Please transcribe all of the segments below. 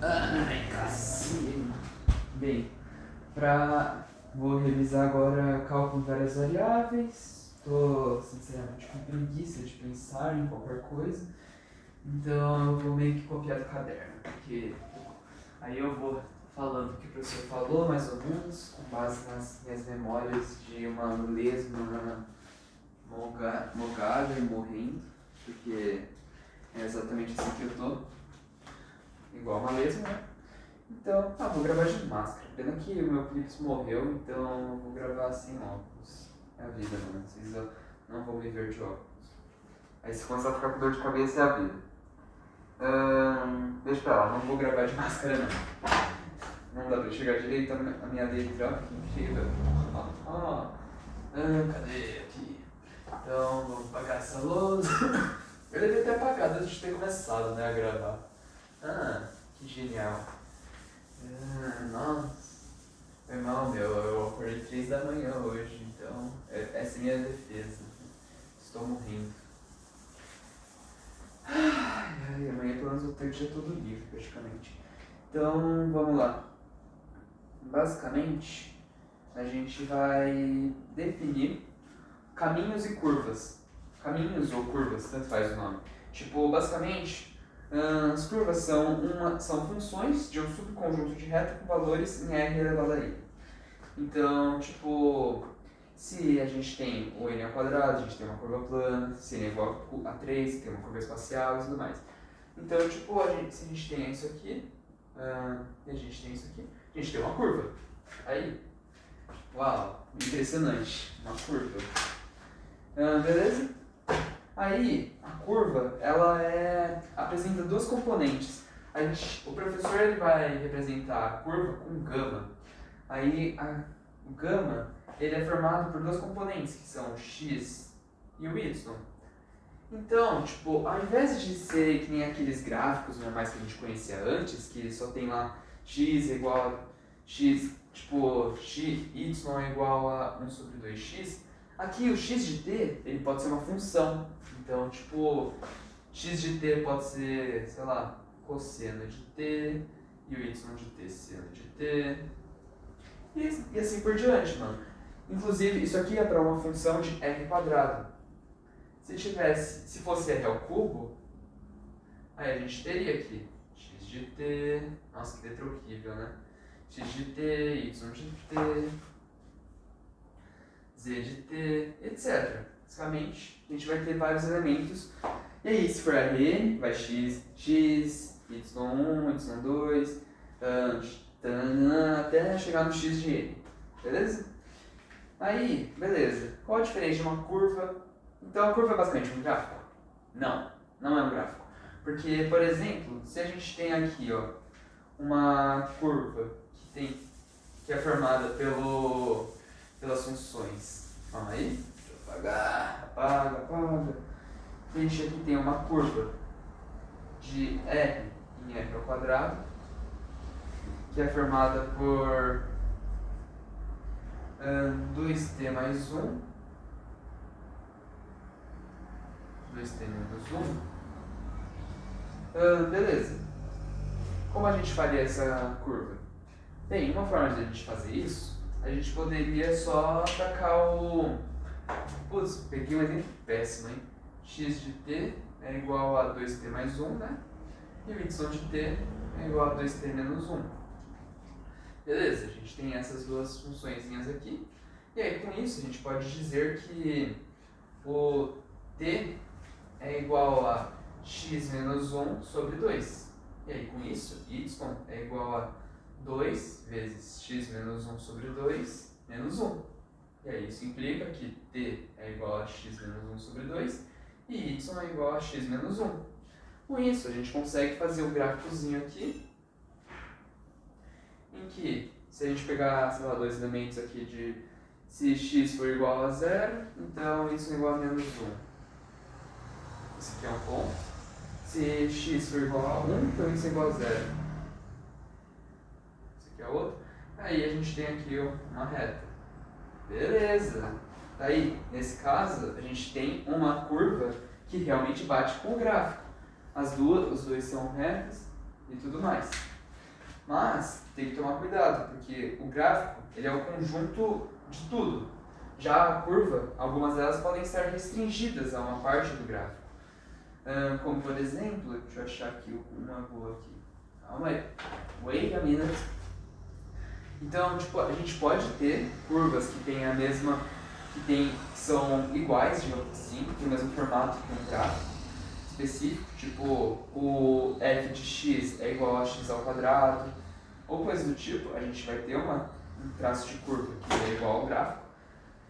Ai, cacete. Bem, vou revisar agora cálculo de várias variáveis. Tô, sinceramente, com preguiça de pensar em qualquer coisa. Então eu vou meio que copiar do caderno. Porque aí eu vou falando o que o professor falou, mais ou menos, com base nas minhas memórias de uma lesma mogada e morrendo. Porque é exatamente assim que eu tô. Igual uma lesma, né? Então, vou gravar de máscara. Pena que o meu clips morreu, então vou gravar sem óculos. É a vida, mano. Vocês não vão me ver de óculos. Aí se começar a ficar com dor de cabeça, é a vida. Deixa pra lá, não vou gravar de máscara não. Não dá pra enxergar direito a minha letra aqui inteira. Cadê aqui? Então, vamos apagar essa lousa. Eu devia ter apagado antes de ter começado, né, a gravar. Que genial. Nossa, foi mal, meu. Eu acordei 3 da manhã hoje, então essa é a minha defesa. Estou morrendo. Amanhã pelo menos eu tenho o dia todo livre, praticamente. Então, vamos lá. Basicamente, a gente vai definir caminhos e curvas. Caminhos ou curvas, tanto faz o nome. Tipo, basicamente, as curvas são funções de um subconjunto de reta com valores em r elevado a i. Então, tipo, se a gente tem o n ao quadrado, a gente tem uma curva plana, se n é igual a 3, tem uma curva espacial e tudo mais. Então, tipo, se a gente tem isso aqui, e a gente tem isso aqui, a gente tem uma curva. Aí, uau, impressionante, uma curva. Beleza? Aí, a curva, ela apresenta duas componentes. O professor ele vai representar a curva com gama. Aí, o gama ele é formado por duas componentes, que são o x e o y. Então, tipo, ao invés de ser que nem aqueles gráficos normais que a gente conhecia antes, que só tem lá x é igual a x, tipo, y é igual a 1 sobre 2x, aqui o x de t ele pode ser uma função. Então, tipo, x de t pode ser, sei lá, cosseno de t, e o y de t seno de t, e assim por diante, mano. Inclusive, isso aqui é para uma função de r quadrado. Se fosse r ao cubo, aí a gente teria aqui x de t, nossa, que letra horrível, né? X de t, y de t, z de t, etc. Basicamente, a gente vai ter vários elementos. E aí, se for Rn, vai x, y1, y2, até chegar no x de n. Beleza? Aí, beleza. Qual a diferença de uma curva? Então, a curva é basicamente um gráfico? Não, não é um gráfico. Porque, por exemplo, se a gente tem aqui ó, uma curva que é formada pelas funções. Calma aí, deixa eu apagar, apaga. A gente aqui tem uma curva de r em r ao quadrado, que é formada por 2t mais 1, 2t menos 1. Beleza. Como a gente faria essa curva? Bem, uma forma de a gente fazer isso, a gente poderia só tacar o... Putz, peguei um exemplo péssimo, hein? X de t é igual a 2t mais 1, né? E o y de t é igual a 2t menos 1. Beleza, a gente tem essas duas funçõezinhas aqui. E aí, com isso, a gente pode dizer que o t é igual a x menos 1 sobre 2. E aí, com isso, y é igual a 2 vezes x menos 1 sobre 2 menos 1. E aí, isso implica que t é igual a x menos 1 sobre 2 e y é igual a x menos 1. Com isso, a gente consegue fazer um gráficozinho aqui, em que, se a gente pegar, sei lá, dois elementos aqui de se x for igual a 0, então y é igual a menos 1. Esse aqui é um ponto. Se x for igual a 1, então y é igual a 0. Esse aqui é outro. Aí a gente tem aqui uma reta. Beleza! Daí, nesse caso, a gente tem uma curva que realmente bate com o gráfico. Os dois são retos e tudo mais. Mas tem que tomar cuidado, porque o gráfico ele é o conjunto de tudo. Já a curva, algumas delas podem estar restringidas a uma parte do gráfico. Como por exemplo, deixa eu achar aqui uma boa aqui. Calma aí. Wait a minute. Então, tipo, a gente pode ter curvas que têm a mesma, que são iguais, digamos assim, tem o mesmo formato que um gráfico específico, tipo o f de x é igual a x ao quadrado, ou coisa do tipo. A gente vai ter um traço de curva que é igual ao gráfico.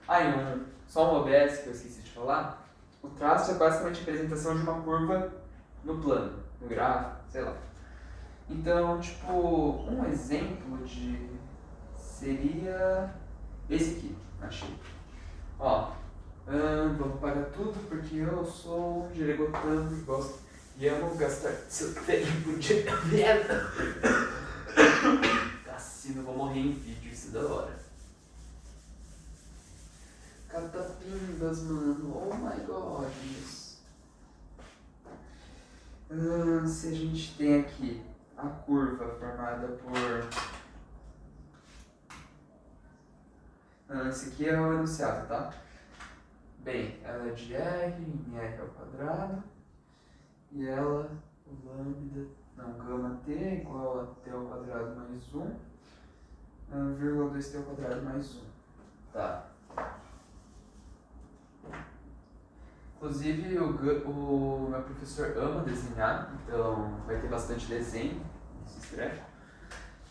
E só um OBS que eu esqueci de falar, o traço é basicamente a representação de uma curva no plano, no gráfico, sei lá. Então, tipo, um exemplo seria esse aqui, achei. Ó, vamos pagar tudo porque eu sou um giregotano e gosto e amo gastar seu tempo de merda. Cassino, vou morrer em vídeo, isso é da hora. Catapimbas, mano, oh my god. Se a gente tem aqui a curva formada por... esse aqui é o enunciado, tá? Bem, ela é de R em R ao quadrado, e ela, gama t é igual a t ao quadrado mais 1, vírgula 2t ao quadrado mais 1. Tá. Inclusive, o meu professor ama desenhar, então vai ter bastante desenho nesse estrepe.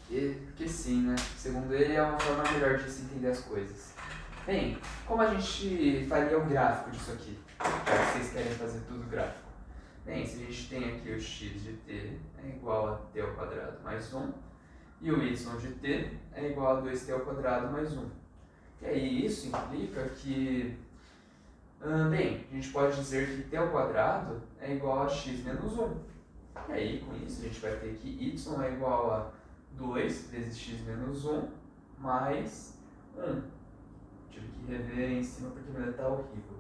Porque sim, né? Segundo ele, é uma forma melhor de se entender as coisas. Bem, como a gente faria o gráfico disso aqui? Já que vocês querem fazer tudo gráfico. Bem, se a gente tem aqui o x de t é igual a t ao quadrado mais 1, e o y de t é igual a 2t ao quadrado mais 1. E aí isso implica que, bem, a gente pode dizer que t ao quadrado é igual a x menos 1. E aí, com isso, a gente vai ter que y é igual a 2 vezes x menos 1 mais 1. Tive que rever em cima porque meu tá horrível.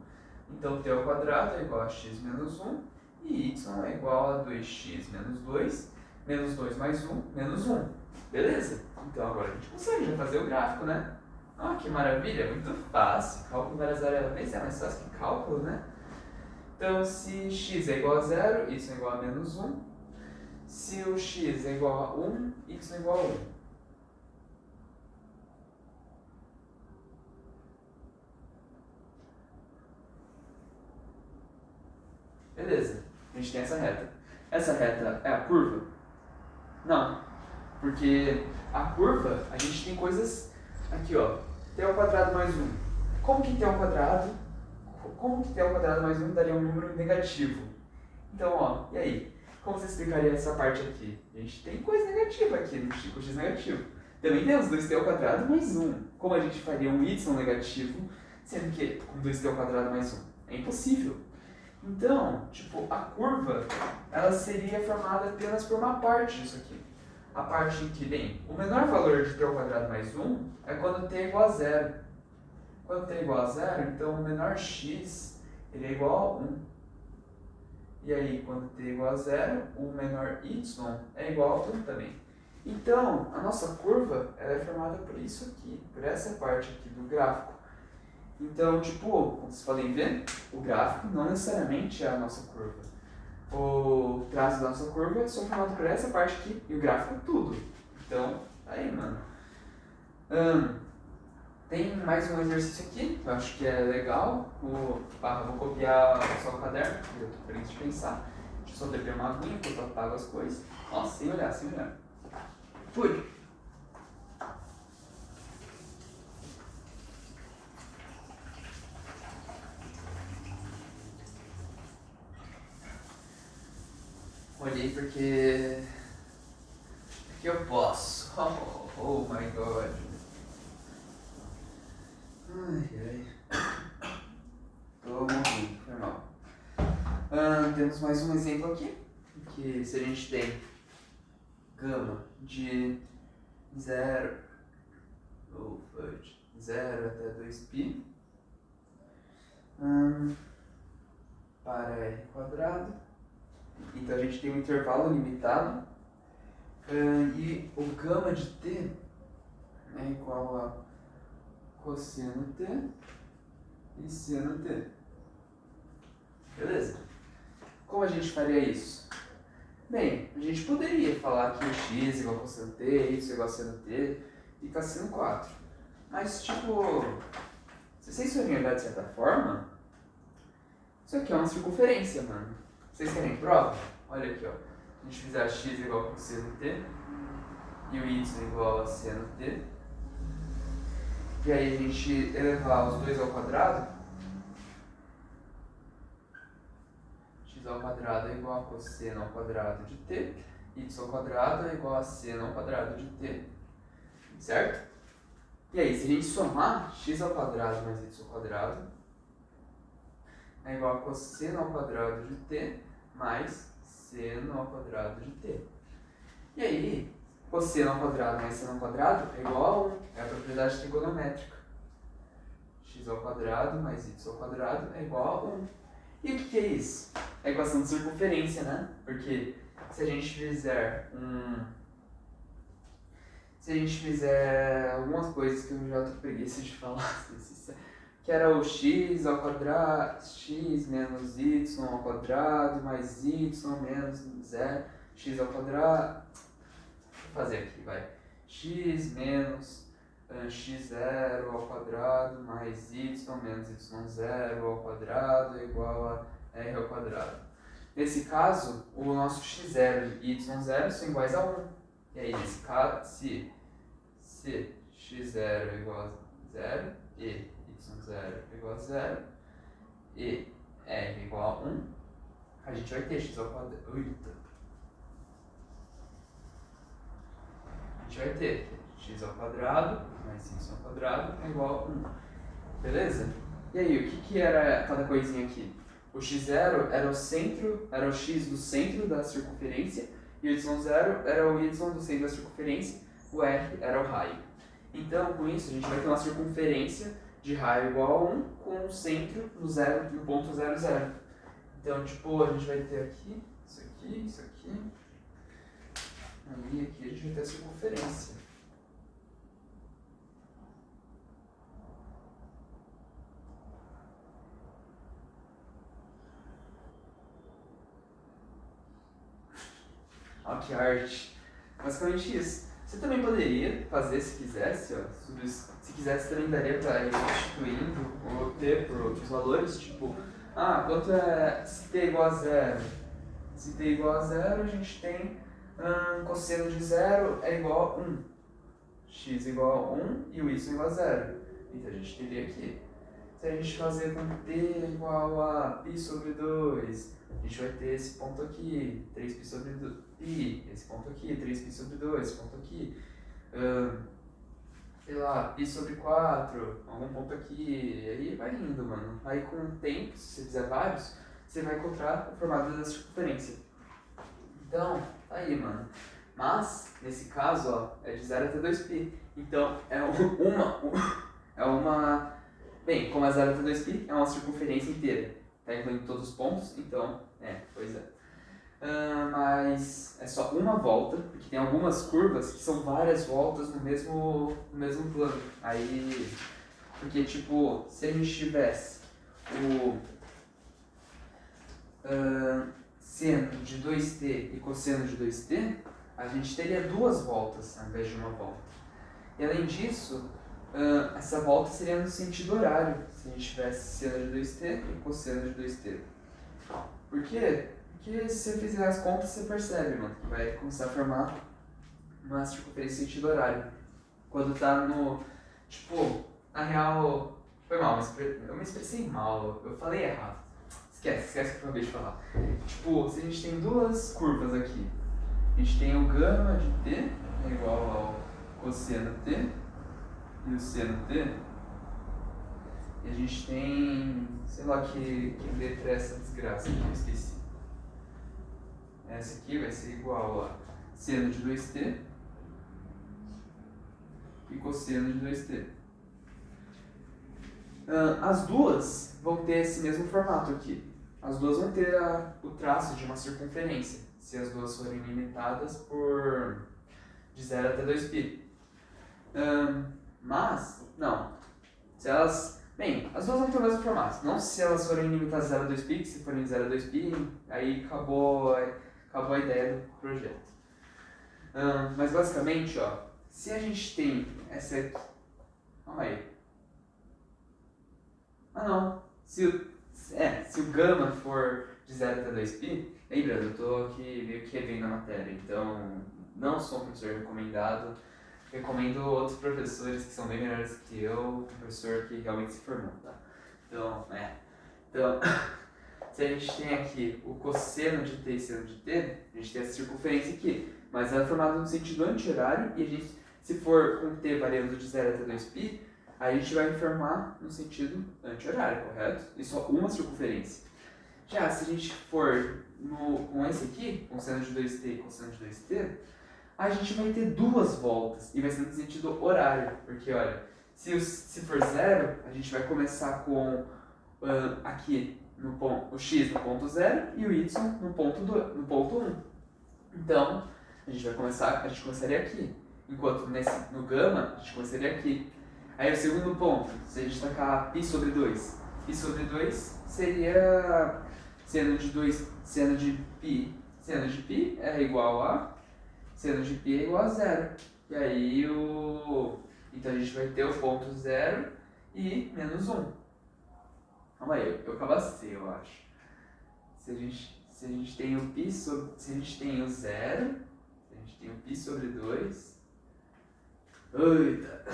Então, t ao quadrado é igual a x menos 1 e y é igual a 2x menos 2, menos 2 mais 1, menos 1. Beleza? Então, agora a gente consegue já fazer o gráfico, né? Ah, que maravilha, muito fácil. Cálculo várias variáveis é mais fácil que cálculo, né? Então, se x é igual a 0, y é igual a menos 1. Se o x é igual a 1, y é igual a 1. Beleza, a gente tem essa reta. Essa reta é a curva? Não, porque a curva, a gente tem coisas aqui, ó, t ao quadrado mais 1. Como que t ao quadrado mais 1 daria um número negativo? Então, ó, e aí? Como você explicaria essa parte aqui? A gente tem coisa negativa aqui, no x negativo. Também temos 2t ao quadrado mais 1. Como a gente faria um y negativo, sendo que com 2t ao quadrado mais 1? É impossível. Então, tipo, a curva, ela seria formada apenas por uma parte disso aqui. A parte em que, bem, o menor valor de t ao quadrado mais 1 é quando t é igual a 0. Quando t é igual a 0, então o menor x ele é igual a 1. E aí, quando t é igual a 0, o menor y é igual a 1 também. Então, a nossa curva ela é formada por isso aqui, por essa parte aqui do gráfico. Então, tipo, como vocês podem ver, o gráfico não necessariamente é a nossa curva. O traço da nossa curva é só formado por essa parte aqui e o gráfico é tudo. Então, aí, mano. Tem mais um exercício aqui, eu acho que é legal. Vou copiar só o caderno, porque eu tô preguiça de pensar. Deixa eu só beber uma aguinha enquanto eu apago as coisas. Nossa, sem olhar, sem olhar. Fui! Olhei porque eu posso. Oh my god. Ai. Tô morrendo, foi mal. Temos mais um exemplo aqui. Que se a gente tem gama de 0 até 2π para r². Então a gente tem um intervalo limitado E o gama de t é igual a cosseno t e seno t. Beleza? Como a gente faria isso? Bem, a gente poderia falar que o x é igual a cosseno t, y é igual a seno t e cosseno 4. Mas, tipo, se vocês forem olhar de certa forma, isso aqui é uma circunferência, mano. Vocês querem prova? Olha aqui, ó. A gente fizer x igual a cosseno t e o y igual a seno t. E aí a gente elevar os dois ao quadrado. X ao quadrado é igual a cosseno ao quadrado de t. Y ao quadrado é igual a seno ao quadrado de t. Certo? E aí, se a gente somar x ao quadrado mais y ao quadrado, é igual a cosseno ao quadrado de t mais seno ao quadrado de t. E aí, cosseno ao quadrado mais seno ao quadrado é igual a 1. É a propriedade trigonométrica. X ao quadrado mais y ao quadrado é igual a 1. E o que é isso? É a equação de circunferência, né? Porque se a gente fizer algumas coisas que eu já tô preguiça de falar, que era o x ao quadrado, x menos y ao quadrado mais y menos 0, x ao quadrado, vou fazer aqui, vai, x menos x0 ao quadrado mais y menos y0 ao quadrado é igual a r ao quadrado. Nesse caso, o nosso x0 e y0 são iguais a 1. E aí, nesse caso, se x0 é igual a 0 e y0 é igual a 0 e r é igual a 1, a gente vai ter x ao quadrado. A gente vai ter x ao quadrado mais y ao quadrado é igual a 1. Beleza? E aí, o que era cada coisinha aqui? O x0 era o centro, era o x do centro da circunferência, e o y0 era o y do centro da circunferência, o r era o raio. Então, com isso, a gente vai ter uma circunferência de raio igual a 1 com o centro no ponto 0, 0. Então, tipo, a gente vai ter aqui, isso aqui, isso aqui. Aí, aqui a gente vai ter a circunferência. Olha que arte. Basicamente isso. Você também poderia fazer, se quisesse, ó, se quisesse também daria para ir substituindo o t por outros valores, tipo, quanto é se t igual a 0? Se t igual a 0, a gente tem cosseno de 0 é igual a 1. X igual a 1 e o y igual a 0. Então a gente teria aqui. Se a gente fazer com t igual a π sobre 2, a gente vai ter esse ponto aqui, 3π sobre 2, esse ponto aqui, 3π sobre 2, esse ponto aqui, sei lá, π sobre 4, algum ponto aqui, e aí vai indo, mano. Aí com o tempo, se você fizer vários, você vai encontrar o formato da circunferência. Então, tá aí, mano. Mas, nesse caso, ó, é de 0 até 2π. Então, bem, como é 0 até 2π, é uma circunferência inteira. Tá incluindo todos os pontos, então, pois é. Mas é só uma volta, porque tem algumas curvas que são várias voltas no mesmo plano. Aí, porque tipo, se a gente tivesse o seno de 2t e cosseno de 2t, a gente teria duas voltas ao invés de uma volta. E além disso, essa volta seria no sentido horário, se a gente tivesse seno de 2t e cosseno de 2t. Por quê? Porque se você fizer as contas, você percebe, mano, que vai começar a formar uma circunferência em sentido horário. Quando tá no... Tipo, na real... Foi mal, eu me expressei mal, eu falei errado. Esquece o que eu acabei de falar. Tipo, se a gente tem duas curvas aqui, a gente tem o gama de t é igual ao cosseno t e o seno t, e a gente tem, sei lá que letra é essa desgraça que eu esqueci. Essa aqui vai ser igual a seno de 2t e cosseno de 2t. As duas vão ter esse mesmo formato aqui. As duas vão ter o traço de uma circunferência, se as duas forem limitadas por de 0 até 2π. Mas, não. Se elas... Bem, as duas vão ter o mesmo formato. Não se elas forem limitar 0 a 2π, que se forem 0 a 2π, aí acabou a ideia do projeto. Mas basicamente, ó, se a gente tem essa aqui... Calma aí. Ah não. Se o gama for de 0 até 2π, lembrando, eu tô aqui meio que revendo a matéria, então não sou um professor recomendado. Recomendo outros professores que são bem melhores que eu, um professor que realmente se formou, tá? Então, se a gente tem aqui o cosseno de t e seno de t, a gente tem essa circunferência aqui, mas ela é formada no sentido anti-horário e a gente, se for com t variando de 0 até 2π, aí a gente vai formar no sentido anti-horário, correto? E só uma circunferência. Já se a gente for com esse aqui, com seno de 2t e cosseno de 2t, a gente vai ter duas voltas e vai ser no sentido horário, porque olha, se for 0, a gente vai começar com aqui no ponto, o x no ponto 0 e o y no ponto 1. Então, a gente começaria aqui, enquanto no gama a gente começaria aqui. Aí o segundo ponto, se a gente tacar π sobre 2 seria seno de π é igual a seno de π é igual a 0. E aí então a gente vai ter o ponto 0 e menos 1. Calma aí, eu cabacei, eu acho. Se a gente tem o π sobre... Se a gente tem o 0, se a gente tem o π sobre 2... Eita!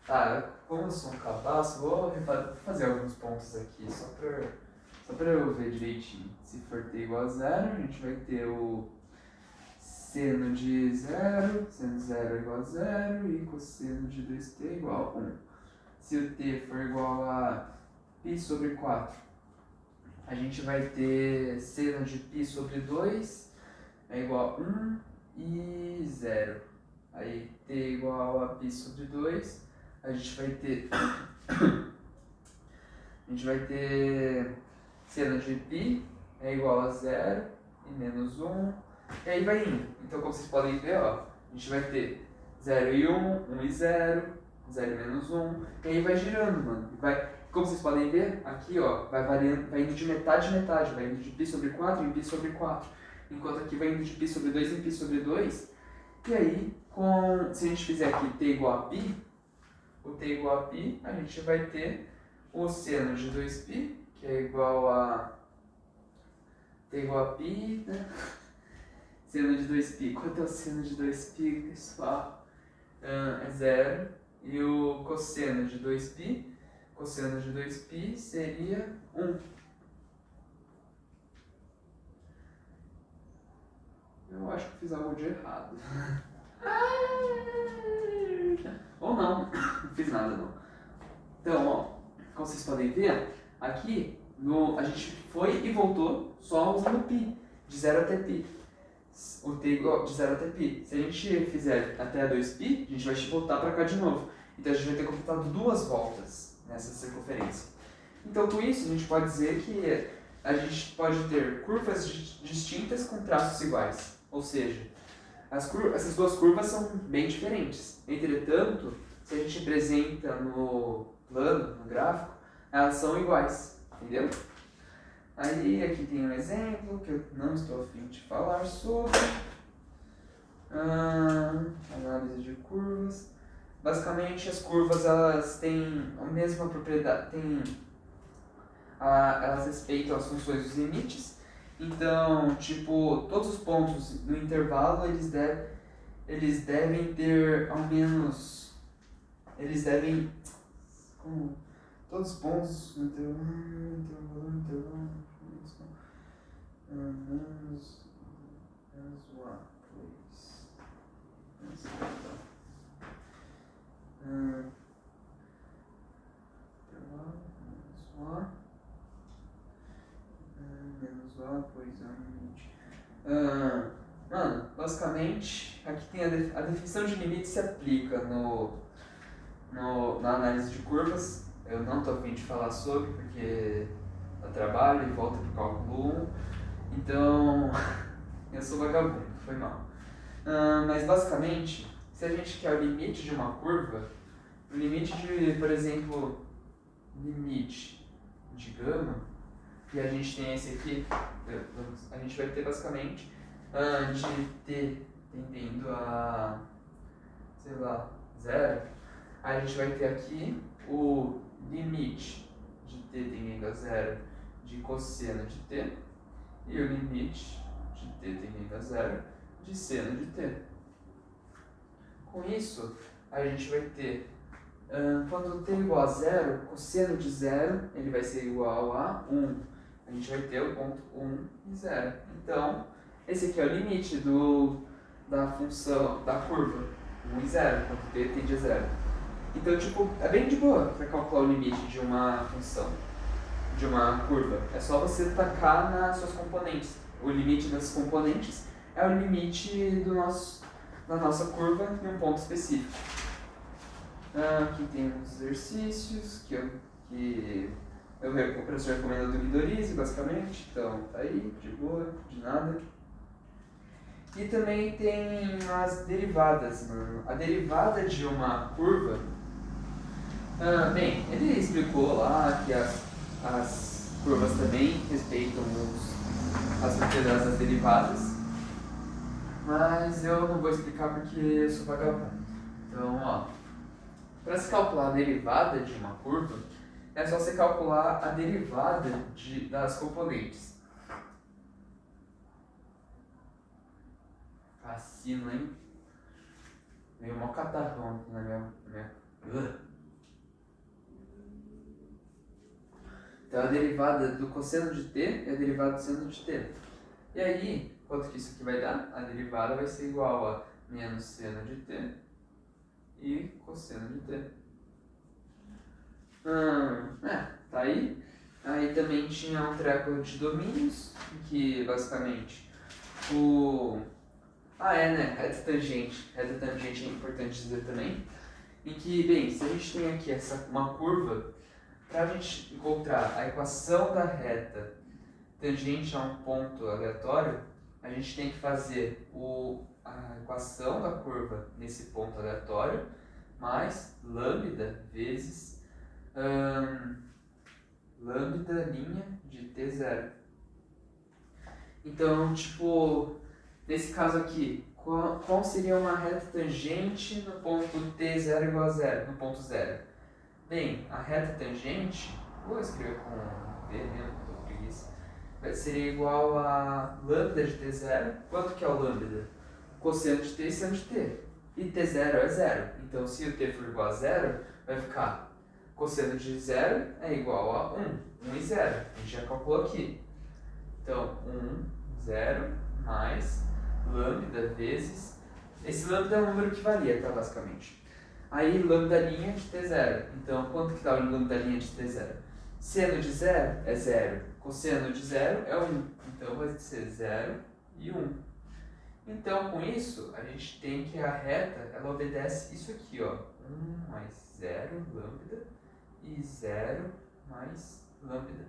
Tá, como eu sou um cabaço, vou fazer alguns pontos aqui, só pra eu ver direitinho. Se for t igual a 0, a gente vai ter o seno de 0 é igual a 0 e cosseno de 2t é igual a 1. Se o t for igual a π sobre 4, a gente vai ter seno de π sobre 2 é igual a 1 e 0. Aí t é igual a π sobre 2, a gente vai ter seno de π é igual a 0 e menos 1. E aí vai indo. Então, como vocês podem ver, ó, a gente vai ter 0 e 1, 1 e 0, 0 e menos 1. E aí vai girando, mano. Como vocês podem ver, aqui, ó, vai variando, vai indo de metade a metade. Vai indo de π sobre 4 em π sobre 4. Enquanto aqui vai indo de π sobre 2 em π sobre 2. E aí, se a gente fizer aqui t igual a π, o t igual a π, a gente vai ter o seno de 2π, que é igual a t igual a π, né? Seno de 2π. Quanto é o seno de 2π, pessoal? É 0. E o cosseno de 2π? Cosseno de 2π seria 1. Eu acho que eu fiz algo de errado. Ou não, não fiz nada não. Então, ó, como vocês podem ver, aqui a gente foi e voltou só usando π, de 0 até π. O t igual de 0 até π. Se a gente fizer até 2π, a gente vai voltar para cá de novo. Então a gente vai ter completado duas voltas nessa circunferência. Então com isso a gente pode dizer que a gente pode ter curvas distintas com traços iguais. Ou seja, essas duas curvas são bem diferentes. Entretanto, se a gente representa no plano, no gráfico, elas são iguais. Entendeu? Aí aqui tem um exemplo que eu não estou a fim de falar sobre. Análise de curvas. Basicamente as curvas elas têm a mesma propriedade, elas respeitam as funções dos limites. Então, tipo, todos os pontos do intervalo eles devem ter ao menos, todos os pontos do intervalo menos 1, please. Mano, basicamente, aqui tem a definição de limite se aplica na análise de curvas. Eu não estou a fim de falar sobre, porque dá trabalho e volta para o cálculo 1. Então, eu sou vagabundo, foi mal. Mas basicamente, se a gente quer o limite de uma curva, o limite de, por exemplo, limite de gama, e a gente tem esse aqui, a gente vai ter basicamente de t tendendo a, sei lá, zero, a gente vai ter aqui o limite de t tendendo a zero de cosseno de t e o limite de t tendendo a zero de seno de t. Com isso, a gente vai ter, quando t é igual a zero, cosseno de zero ele vai ser igual a 1. A gente vai ter o ponto 1 e 0. Então, esse aqui é o limite da função, da curva, 1 e 0, quando t tende a 0. Então, tipo, é bem de boa para calcular o limite de uma função, de uma curva. É só você tacar nas suas componentes. O limite das componentes é o limite da nossa curva em um ponto específico. Aqui tem uns exercícios que o professor recomenda do Midorize, basicamente. Então, tá aí, de boa, de nada. E também tem as derivadas, mano. A derivada de uma curva... bem, ele explicou lá que as curvas também respeitam as propriedades das derivadas. Mas eu não vou explicar porque eu sou vagabundo. Então, ó, para se calcular a derivada de uma curva, é só você calcular a derivada das componentes. Cassino, hein? Veio mó catarrão aqui na minha... Então, a derivada do cosseno de t é a derivada do seno de t. E aí, quanto que isso aqui vai dar? A derivada vai ser igual a menos seno de t e cosseno de t. Tá aí. Aí também tinha um treco de domínios, que basicamente reta tangente. Reta tangente é importante dizer também. Em que, bem, se a gente tem aqui uma curva, para a gente encontrar a equação da reta tangente a um ponto aleatório, a gente tem que fazer a equação da curva nesse ponto aleatório mais lambda vezes lambda linha de t0. Então, tipo, nesse caso aqui, qual seria uma reta tangente no ponto t0 igual a 0, no ponto 0? Bem, a reta tangente, vou escrever com v mesmo, tô com preguiça, seria igual a lambda de t0. Quanto que é o lambda? Cosseno de t e seno de t. E t0 é 0. Então, se o t for igual a 0, vai ficar cosseno de 0 é igual a 1. 1 e 0. A gente já calculou aqui. Então, 1, 0, mais lambda vezes... Esse lambda é um número que varia, tá, basicamente. Aí, lambda linha de t0. Então, quanto que dá o lambda linha de t0? Seno de 0 é 0. Cosseno de 0 é 1. Então, vai ser 0 e 1. Então, com isso, a gente tem que a reta, ela obedece isso aqui, ó. 1 mais 0, lambda, e 0 mais lambda.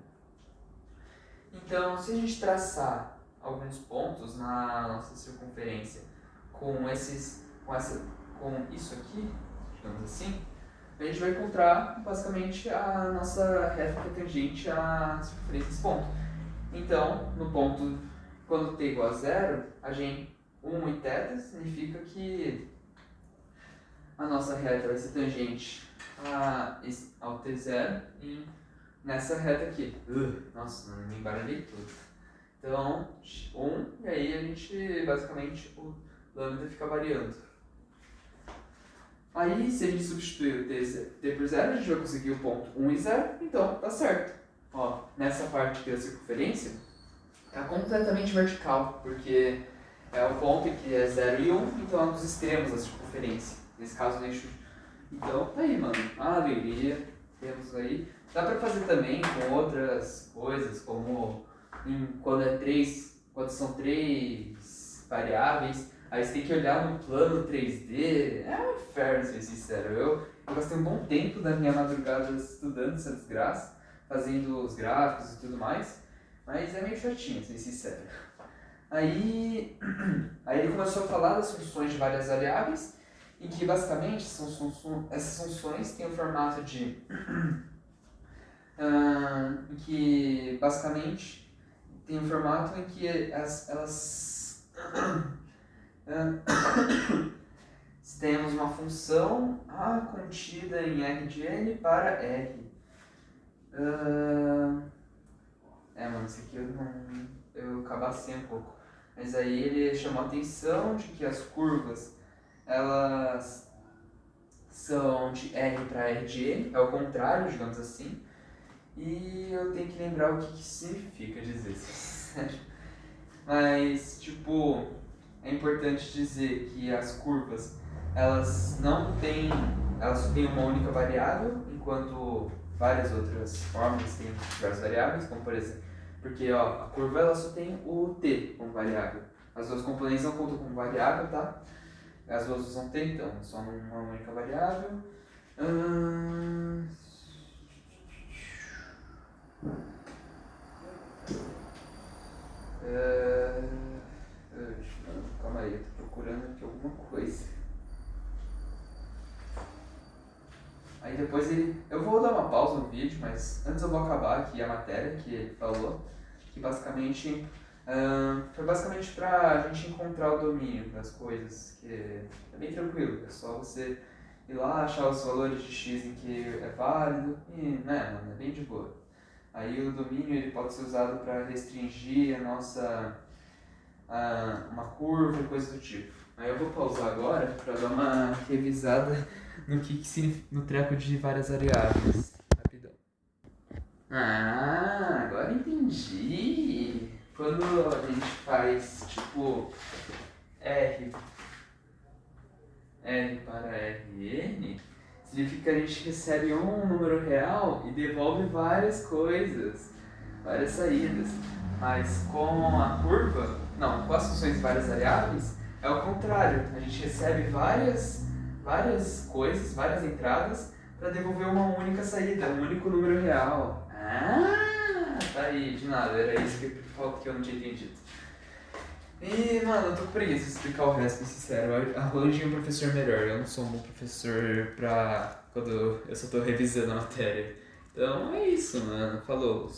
Então, se a gente traçar alguns pontos na nossa circunferência com isso aqui, digamos assim, a gente vai encontrar basicamente a nossa reta que é tangente à circunferência desse ponto. Então, no ponto, quando t igual a 0, a gente 1 e θ significa que a nossa reta vai ser tangente ao t0 nessa reta aqui. Nossa, me embaralhei tudo. Então, 1, e aí a gente, basicamente, o lambda fica variando. Aí, se a gente substituir o t por 0, a gente vai conseguir o ponto 1 e 0, então tá certo. Ó, nessa parte aqui da circunferência, tá completamente vertical, porque é o ponto que é 0 e 1, então é um dos extremos da circunferência. Nesse caso, o eixo. Então, tá aí, mano. A alegria. Temos aí. Dá pra fazer também com outras coisas, como quando são 3 variáveis, aí você tem que olhar no plano 3D. É um inferno, ser sincero. Eu gastei um bom tempo da minha madrugada estudando essa desgraça, fazendo os gráficos e tudo mais, mas é meio chatinho, ser sincero. Aí ele começou a falar das funções de várias variáveis em que basicamente essas funções têm o formato de em que basicamente tem um formato em que elas temos uma função A contida em R de N para R. Mano, isso aqui eu cabacei um pouco. Mas aí ele chamou a atenção de que as curvas, elas são de R para R de N, é o contrário, digamos assim. E eu tenho que lembrar o que significa dizer isso. Mas, tipo, é importante dizer que as curvas, elas só têm uma única variável, enquanto várias outras fórmulas têm diversas variáveis, como por exemplo, porque a curva ela só tem o t como variável. As duas componentes não contam como variável, tá? As duas usam t, então só uma única variável. Calma aí, eu tô procurando aqui alguma coisa. Aí depois eu vou dar uma pausa no vídeo, mas antes eu vou acabar aqui a matéria que ele falou, que basicamente foi basicamente pra gente encontrar o domínio das coisas, que é bem tranquilo, é só você ir lá, achar os valores de x em que é válido e, né, mano, é bem de boa. Aí o domínio ele pode ser usado para restringir uma curva e coisa do tipo. Aí eu vou pausar agora para dar uma revisada no treco de várias variáveis. Rapidão. Agora entendi. Quando a gente faz tipo R para Rn, significa que a gente recebe um número real e devolve várias coisas, várias saídas. Mas com a curva, não, com as funções de várias variáveis, é o contrário. A gente recebe várias coisas, várias entradas, para devolver uma única saída, um único número real. Tá aí, de nada, era isso que eu não tinha entendido. E, mano, eu tô com preguiça de explicar o resto, pra ser sincero. Arranje um professor melhor. Eu não sou um bom professor pra quando eu só tô revisando a matéria. Então é isso, mano. Falou.